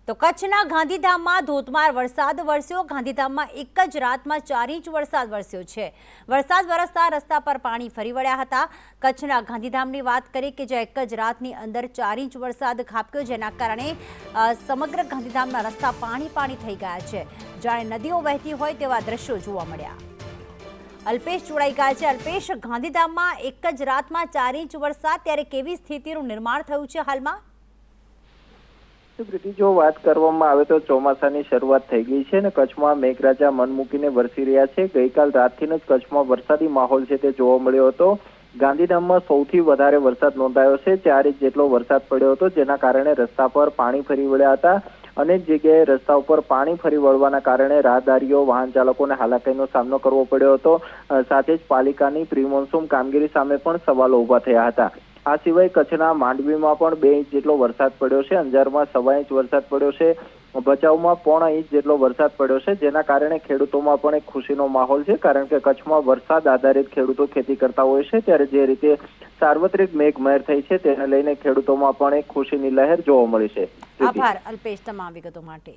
તો કચ્છના ગાંધીધામમાં ધોધમાર વરસાદ વરસ્યો। ગાંધીધામમાં એક જ રાતમાં 4 ઇંચ વરસાદ વરસ્યો છે। વરસાદ વરસતા રસ્તા પર પાણી ફરી વળ્યા હતા। કચ્છના ગાંધીધામની વાત કરીએ કે જ્યાં એક જ રાતની અંદર 4 ઇંચ વરસાદ ખાબક્યો, જેના કારણે સમગ્ર ગાંધીધામના રસ્તા પાણી થઈ ગયા છે। જાણે નદીઓ વહેતી હોય તેવા દ્રશ્યો જોવા મળ્યા। અલ્પેશ જોડાઈ ગયા છે। અલ્પેશ, ગાંધીધામમાં એક જ રાતમાં 4 ઇંચ વરસાદ, ત્યારે કેવી સ્થિતિનું નિર્માણ થયું છે હાલમાં? પ્રીતિ, જો વાત કરવામાં આવે તો ચોમાસાની શરૂઆત થઈ ગઈ છે અને કચ્છમાં મેઘરાજા મન મૂકીને વરસી રહ્યા છે। ગઈકાલ રાતથી જ કચ્છમાં વરસાદી માહોલ છે તે જોવા મળ્યો હતો। ગાંધીધામમાં સૌથી વધારે વરસાદ નોંધાયો છે। 4 ઇંચ જેટલો વરસાદ પડ્યો હતો, જેના કારણે રસ્તા પર પાણી ફરી વળ્યા હતા। અનેક જગ્યાએ રસ્તા ઉપર પાણી ફરી વળવાના કારણે રાહદારીઓ, વાહન ચાલકોને હાલાકીનો સામનો કરવો પડ્યો હતો। સાથે જ પાલિકાની પ્રી મોન્સૂન કામગીરી સામે પણ સવાલો ઉભા થયા હતા। આ સિવાય કચ્છના માંડવીમાં પણ 2 ઇંચ જેટલો વરસાદ પડ્યો છે। અંજારમાં 1.25 ઇંચ વરસાદ પડ્યો છે। ભચાઉમાં 0.5 ઇંચ જેટલો વરસાદ પડ્યો છે, જેના કારણે ખેડૂતોમાં પણ એક ખુશીનો માહોલ છે, કારણ કે કચ્છમાં વરસાદ આધારિત ખેડૂતો ખેતી કરતા હોય છે। ત્યારે જે રીતે સાર્વત્રિક મેઘમહેર થઈ છે તેને લઈને ખેડૂતોમાં પણ એક ખુશીની લહેર જોવા મળી છે। આભાર અલ્પેશ તમામ વિગતો માટે।